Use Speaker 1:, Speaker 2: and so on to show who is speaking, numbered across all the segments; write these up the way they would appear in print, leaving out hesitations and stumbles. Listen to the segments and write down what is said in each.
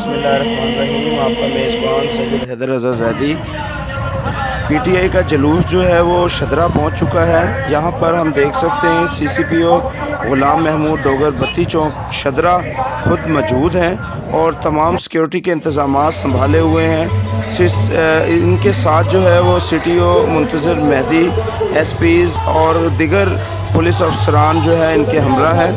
Speaker 1: बिस्मिल्लाहिर्रहमानिर्रहीम। आपका मेज़बान सैयद हैदर रज़ा ज़ैदी। पीटीआई का जुलूस जो है वो शदरा पहुंच चुका है। यहाँ पर हम देख सकते हैं सीसीपीओ ग़ुलाम महमूद डोगर बत्ती चौक शदरा ख़ुद मौजूद हैं और तमाम सिक्योरिटी के इंतज़ाम संभाले हुए हैं। इनके साथ जो है वो सीटीओ मुंतज़िर मेहदी, एसपीज़ और दिगर पुलिस अफसरान जो है इनके हमरा हैं।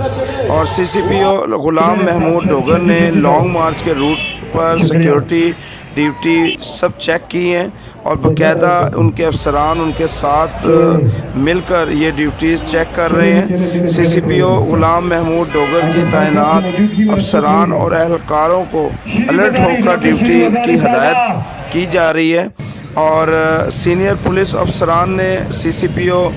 Speaker 1: और सीसीपीओ ग़ुलाम महमूद डोगर ने लॉन्ग मार्च के रूट पर सिक्योरिटी ड्यूटी सब चेक की हैं और बाकायदा उनके अफसरान उनके साथ मिलकर ये ड्यूटीज़ चेक कर रहे हैं। सीसीपीओ ग़ुलाम महमूद डोगर की तैनात अफसरान और एहलकारों को अलर्ट होकर ड्यूटी की हदायत की जा रही है। और सीनियर पुलिस अफसरान ने सीसीपीओ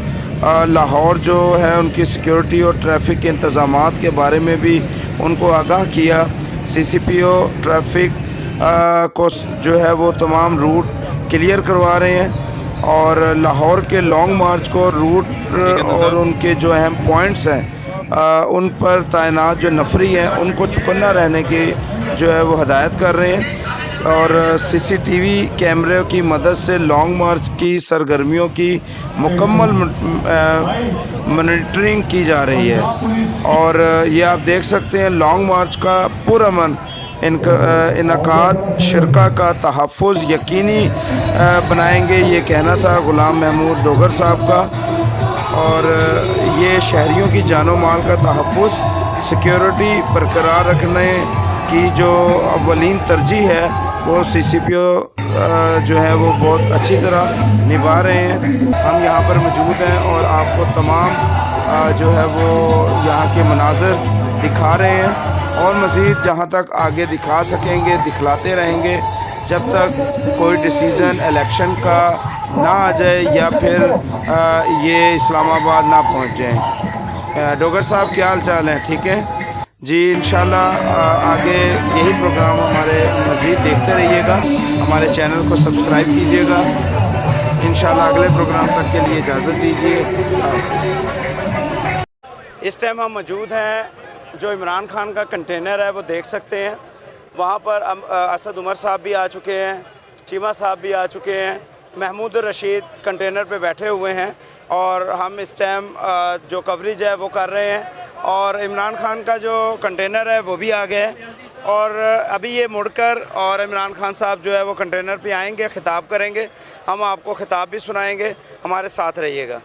Speaker 1: लाहौर जो है उनकी सिक्योरिटी और ट्रैफिक के इंतज़ामात के बारे में भी उनको आगाह किया। सीसीपीओ ट्रैफिक को जो है वो तमाम रूट क्लियर करवा रहे हैं और लाहौर के लॉन्ग मार्च को रूट और उनके जो अहम पॉइंट्स हैं उन पर तैनात जो नफरी हैं उनको चौकन्ना रहने की जो है वो हदायत कर रहे हैं। और सीसीटीवी कैमरे की मदद से लॉन्ग मार्च की सरगर्मियों की मुकम्मल मॉनिटरिंग की जा रही है। और ये आप देख सकते हैं लॉन्ग मार्च का पुरअमन इनकाद शिरका का तहफ़्फ़ुज़ यकीनी बनाएंगे, ये कहना था ग़ुलाम महमूद डोगर साहब का। और ये शहरियों की जानो माल का तहफ़्फ़ुज़ सिक्योरिटी बरकरार रखने की जो अव्वलीन तरजीह है वो सीसीपीओ जो है वो बहुत अच्छी तरह निभा रहे हैं। हम यहाँ पर मौजूद हैं और आपको तमाम जो है वो यहाँ के मनाज़र दिखा रहे हैं और मज़ीद जहाँ तक आगे दिखा सकेंगे दिखलाते रहेंगे जब तक कोई डिसीज़न इलेक्शन का ना आ जाए या फिर ये इस्लामाबाद ना पहुँच जाए। डोगर साहब क्या हाल चाल है? ठीक है जी। इंशाल्लाह आगे यही प्रोग्राम हमारे मज़ीद देखते रहिएगा, हमारे चैनल को सब्सक्राइब कीजिएगा। इंशाल्लाह अगले प्रोग्राम तक के लिए इजाज़त दीजिए। इस टाइम हम मौजूद हैं जो इमरान खान का कंटेनर है वो देख सकते हैं। वहाँ पर असद उमर साहब भी आ चुके हैं, चीमा साहब भी आ चुके हैं, महमूद रशीद कंटेनर पे बैठे हुए हैं और हम इस टाइम जो कवरेज है वो कर रहे हैं। और इमरान खान का जो कंटेनर है वो भी आ गया है और अभी ये मुड़कर और इमरान खान साहब जो है वो कंटेनर पे आएंगे, ख़िताब करेंगे। हम आपको ख़िताब भी सुनाएंगे, हमारे साथ रहिएगा।